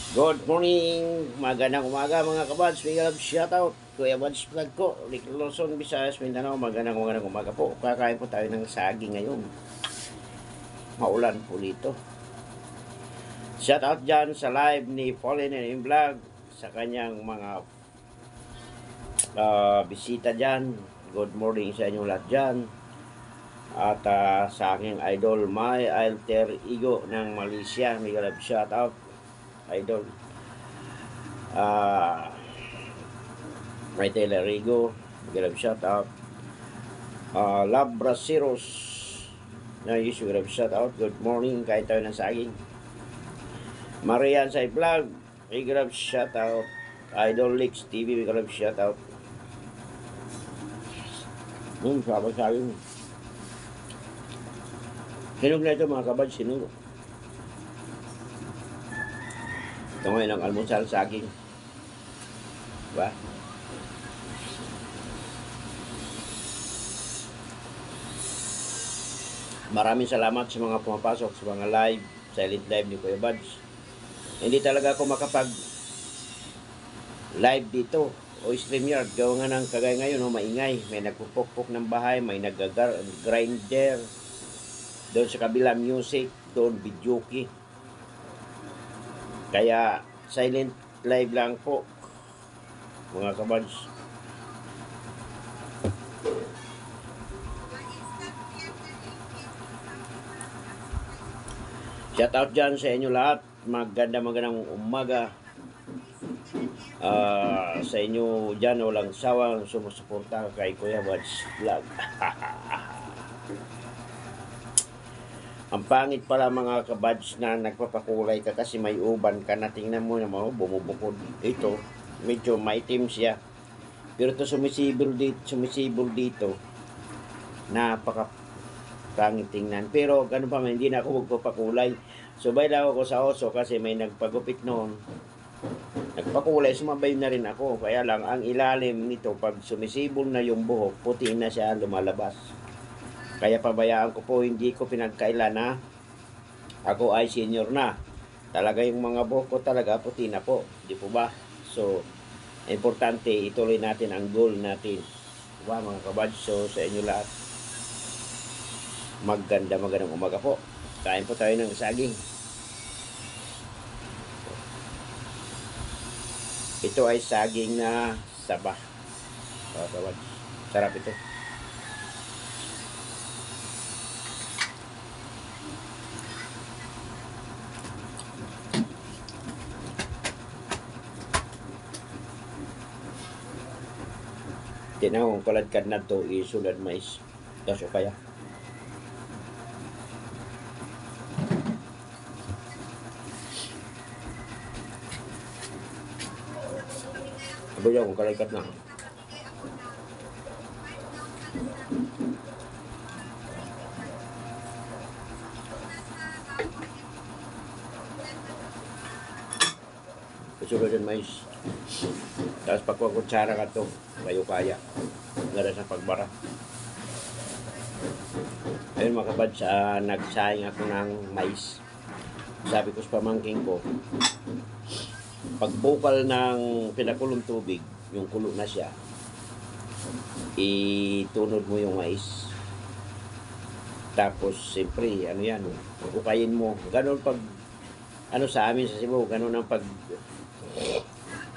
Good morning, magandang umaga mga kabads. Big love shoutout. Kuya Bads Vlog ko, Rick Lawson, Visayas, Mindanao. Magandang umaga po. Kakain po tayo ng saging ngayon. Maulan po dito. Shoutout dyan sa live ni Pauline and Vlog sa kanyang mga bisita dyan. Good morning sa inyong lahat dyan. At sa aking idol, my alter ego ng Malaysia. Big love shoutout. Idol. May Taylor Rigo, give shout out. Love Brasiros na issue, give shout out. Good morning, kahit tayo ng saging. Marian sa vlog, give shout out. Idol Leaks TV, give shout out. Sabag saging. Sinog na ito mga kabad, sinog. Ito ngayon ang almusal saging. Diba? Maraming salamat sa mga pumapasok sa mga live, silent live ni Kuya Bads. Hindi talaga ako makapag live dito o StreamYard. Gawa nga ng kagaya ngayon, maingay. May nagpupukpok ng bahay, may nag-grinder. Doon sa kabila music, doon videoke. Kaya silent live lang po mga kabads. Shout out dyan sa inyo lahat. Magandang umaga. Sa inyo dyan, walang sawang sumusuporta kay Kuya Bads Vlog. Ang pangit pala mga kabads na nagpapakulay ka kasi may uban ka na. Tingnan mo naman, bumubukod. Ito, medyo maitim siya. Pero ito sumisibol dito. Napaka pangit tingnan. Pero ganun pa man, hindi na ako magpapakulay. Subay lang ako sa oso kasi may nagpagupit noon. Nagpakulay, sumabay na rin ako. Kaya lang, ang ilalim nito, pag sumisibol na yung buhok, puti na siya lumalabas. Kaya pabayaan ko po, hindi ko pinagkailan na ako ay senior na. Talaga yung mga buhok ko talaga puti na po. Di po ba? So, importante, ituloy natin ang goal natin. Diba mga kabads? So, sa inyo lahat, magandang umaga po. Kain po tayo ng saging. Ito ay saging na saba. Sarap ito. Tinawang kaladkad na to isulad mais. Tapos o kaya. Abo yan kung kaladkad na. Isulad yung mais. Tapos pagkukutsara ka to, kayo kaya. Nara sa pagbara. Ayun mga kabads, nagsaing ako ng mais. Sabi ko sa pamangking ko, pagbukal ng pinakulong tubig, yung kulo na siya, itunod mo yung mais. Tapos, siyempre, ano yan, ukayin mo. Ganon pag, sa amin sa Cebu, ganon ang pag,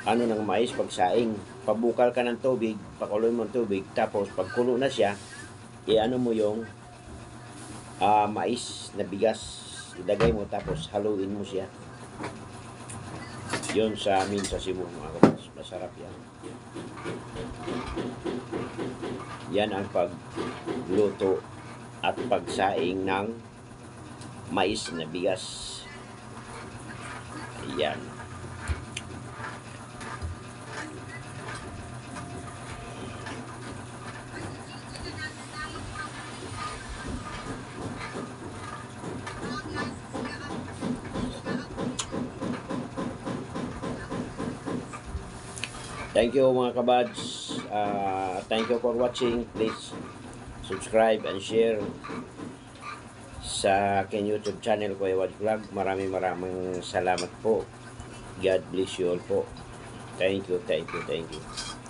ng mais, pagsaing. Pabukal ka ng tubig, pakuloy mo ng tubig, tapos pagkulo na siya, i-ano mo yung mais na bigas, ilagay mo, tapos haluin mo siya. Yun sa amin sa Cebu mga kapatid, masarap yan. Yan ang pagluto at pagsaing ng mais na bigas. Ayan. Thank you mga kabads. Thank you for watching. Please subscribe and share sa aking YouTube channel, Kuya Bads Vlog. Maraming salamat po. God bless you all po. Thank you, thank you, thank you.